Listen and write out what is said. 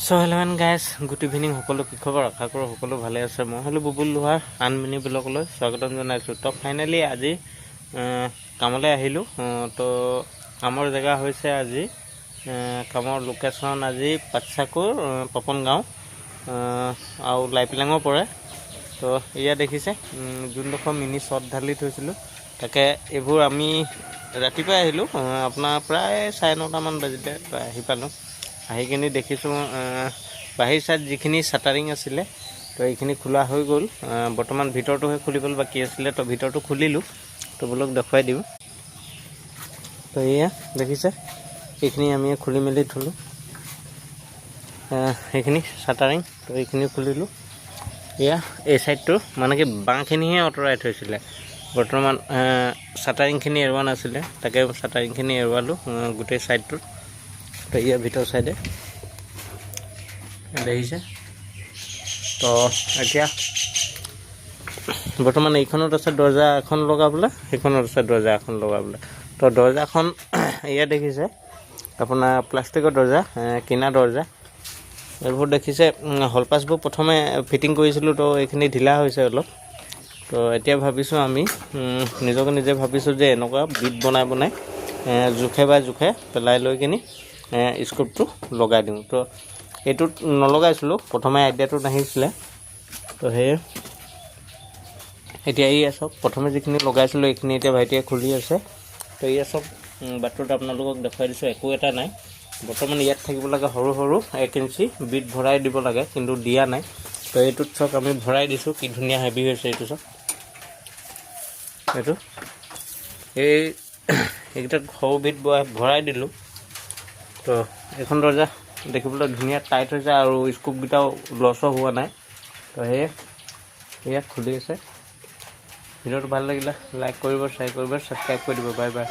so hello' and guys good evening সকলো কি খবৰ আশা কৰোঁ সকলো ভালে আছে মই হ'লো বুবুল লোহাৰ আনমিনি ব্লগলৈ স্বাগতম জনাইছোঁ তো ফাইনেলি আজি কামলৈ আহিলোঁ তো কামৰ জেগা হৈছে আজি কামৰ লোকেশ্যন আজি পাটচাকুৰ পপন গাঁও আৰু লাইপিলাঙৰ পৰে তো এয়া দেখিছে যোনডোখৰ মিনি শ্বট ঢালি থৈছিলোঁ তাকে এইবোৰ আমি ৰাতিপুৱাই আহিলোঁ আপোনাৰ প্ৰায় 9:30মান বাজিতে আহি পালোঁ আহি কিনি দেখিছোঁ বাহিৰ চাইড যিখিনি চাটাৰিং আছিলে তো এইখিনি খোলা হৈ গ'ল বৰ্তমান ভিতৰটোহে খুলিবলৈ বাকী আছিলে তো ভিতৰটো খুলিলোঁ তো বোলক দেখুৱাই দিওঁ তো এয়া দেখিছে এইখিনি আমি খুলি মেলি থলোঁ সেইখিনি চাটাৰিং তো এইখিনি খুলিলোঁ এয়া এই চাইডটো মানে কি বাঁহখিনিহে আঁতৰাই থৈছিলে বৰ্তমান চাটাৰিংখিনি এৰুৱা নাছিলে তাকে চাটাৰিংখিনি এৰুৱালোঁ গোটেই চাইডটোত তো ইয়াৰ ভিতৰ চাইডে দেখিছে তো এতিয়া বৰ্তমান এইখনত আছে দৰ্জা এখন লগাবলৈ সেইখনত আছে দৰ্জা এখন লগাবলৈ তো দৰ্জাখন ইয়াত দেখিছে আপোনাৰ প্লাষ্টিকৰ দৰ্জা কিনা দৰ্জা এইবোৰ দেখিছে হলপাছবোৰ প্ৰথমে ফিটিং কৰিছিলোঁ তো এইখিনি ঢিলা হৈছে অলপ তো এতিয়া ভাবিছোঁ আমি নিজকে নিজে ভাবিছোঁ যে এনেকুৱা বিট বনাই জোখে বাই জোখে পেলাই লৈ কিনি স্ক্ৰুপটো লগাই দিওঁ তো এইটোত নলগাইছিলোঁ প্ৰথমে আইডিয়াটো নাহিছিলে তো সেই এতিয়া এই চব প্ৰথমে যিখিনি লগাইছিলোঁ এইখিনি এতিয়া ভাইটিয়ে খুলি আছে তো এই চব বাটটোত আপোনালোকক দেখুৱাই দিছোঁ একো এটা নাই বৰ্তমান ইয়াত থাকিব লাগে সৰু সৰু 1 ইঞ্চি বিট ভৰাই দিব লাগে কিন্তু দিয়া নাই তো এইটোত চব আমি ভৰাই দিছোঁ কি ধুনীয়া হেভি হৈছে এইটো চব এইটো এইকেইটাত সৰু বিট ভৰাই দিলোঁ তো এইখন দৰ্জা দেখিবলৈ ধুনীয়া টাইট হৈছে আৰু স্ক্ৰুপকেইটাও লছো হোৱা নাই তো সেয়ে ইয়াত খুলি আছে ভিডিঅ'টো ভাল লাগিলে লাইক কৰিব শ্বেয়াৰ কৰিব ছাবস্ক্ৰাইব কৰি দিব বাই বাই